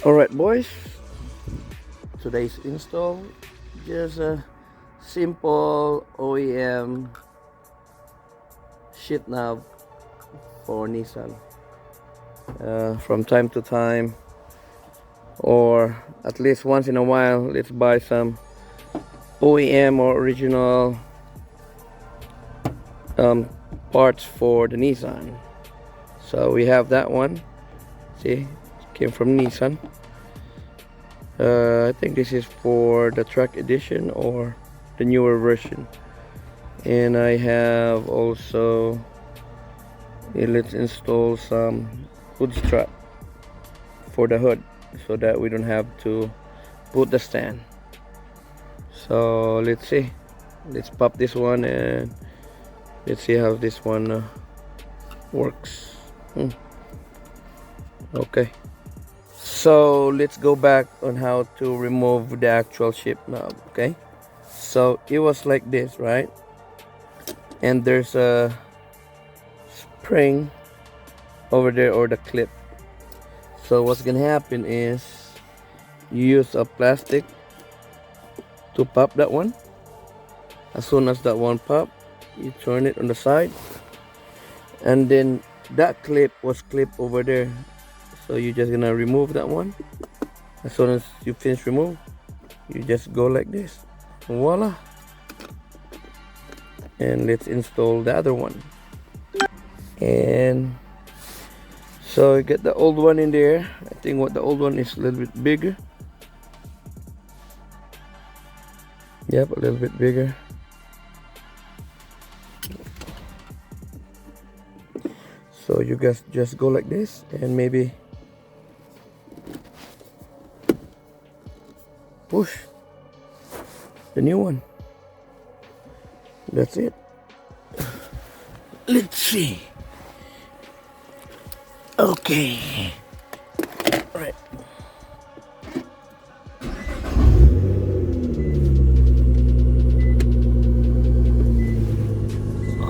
Alright boys, today's install just a simple OEM sheet knob for Nissan. From time to time, or at least once in a while, let's buy some OEM or original parts for the Nissan. So we have that one. See, it came from Nissan. I think this is for the truck edition or the newer version. And I have also, let's install some hood strut for the hood so that we don't have to put the stand. So let's see, let's pop this one and let's see how this one works. Okay, so let's go back on how to remove the actual ship knob. Okay, so it was like this, right? And there's a spring over there, or the clip. So what's gonna happen is you use a plastic to pop that one. As soon as that one pop, you turn it on the side, and then that clip was clipped over there, so you're just gonna remove that one. As soon as you finish remove, you just go like this, voila. And let's install the other one. And so you get the old one in there. I think what the old one is a little bit bigger. Yep, a little bit bigger. So you guys just go like this and maybe push the new one. That's it. Let's see. Okay. All right.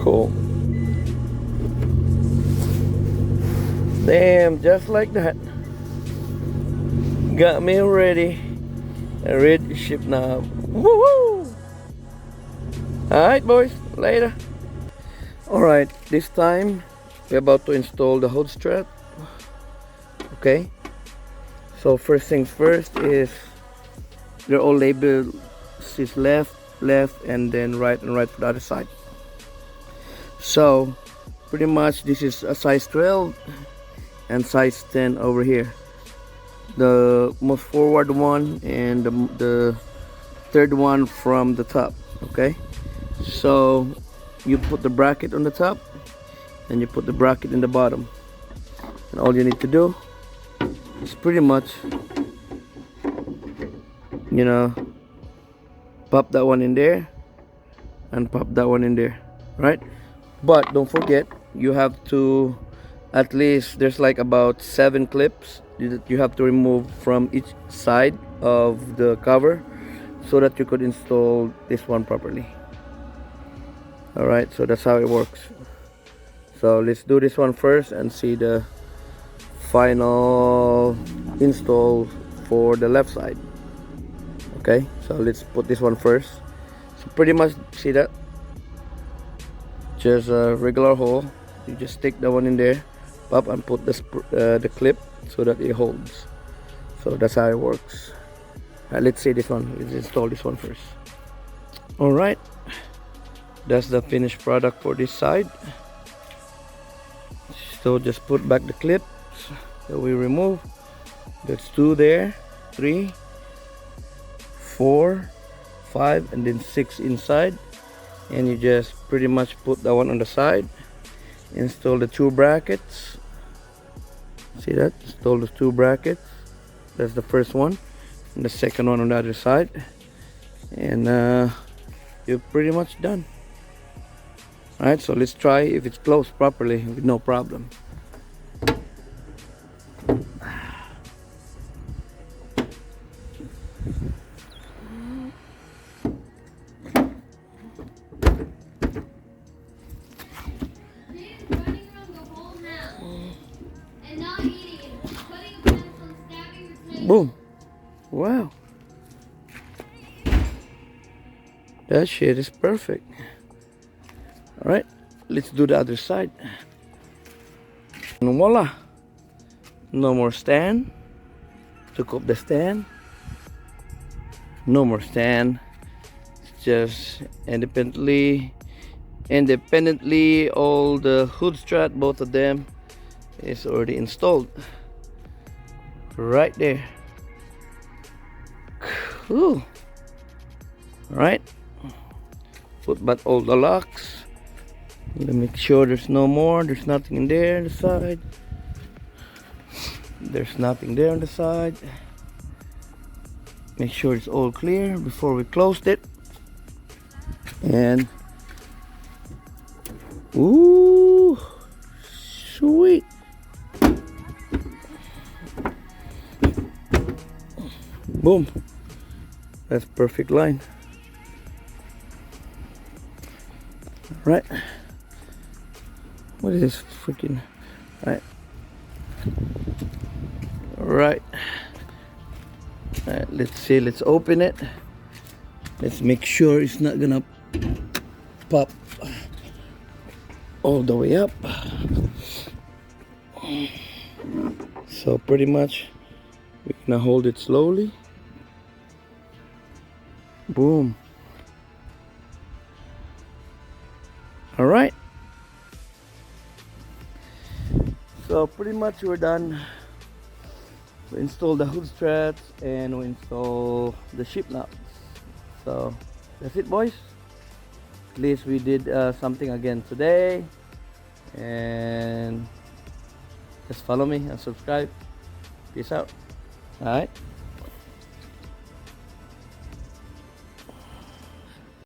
Cool. Damn, just like that. Got me ready. A red ship knob. Woohoo! Alright boys, later. Alright, this time we're about to install the hood strut. Okay. So first things first is they're all labeled, is left, and then right and right for the other side. So pretty much this is a size 12 and size 10 over here. The most forward one and the third one from the top. Okay, so you put the bracket on the top and you put the bracket in the bottom, and all you need to do is pretty much, you know, pop that one in there and pop that one in there, right? But don't forget, you have to, at least there's like about 7 clips that you have to remove from each side of the cover so that you could install this one properly. All right, so that's how it works. So let's do this one first and see the final install for the left side. Okay, so let's put this one first. So pretty much, see that, just a regular hole. You just stick that one in there, pop, and put the clip so that it holds. So that's how it works. Let's see this one. Let's install this one first. All right, that's the finished product for this side. So just put back the clips that we remove. That's 2 there, 3, 4, 5, and then 6 inside. And you just pretty much put that one on the side. Install the 2 brackets. See that? Install the 2 brackets. That's the first one, and the second one on the other side, and you're pretty much done. All right, so let's try if it's closed properly with no problem. Boom. Wow. That shit is perfect. All right, let's do the other side. And voila. No more stand. Took off the stand. No more stand. It's just independently all the hood strut, both of them, is already installed right there. Cool. All right, put back all the locks. Let me make sure there's nothing in there on the side. There's nothing there on the side. Make sure it's all clear before we closed it. And ooh, sweet. Boom. That's perfect line. Right. What is this freaking right? Right. Alright, let's see, let's open it. Let's make sure it's not gonna pop all the way up. So pretty much we're gonna hold it slowly. Boom. All right. So pretty much we're done. We install the hood struts and we install the ship knobs. So that's it, boys. At least we did something again today. And just follow me and subscribe. Peace out. All right.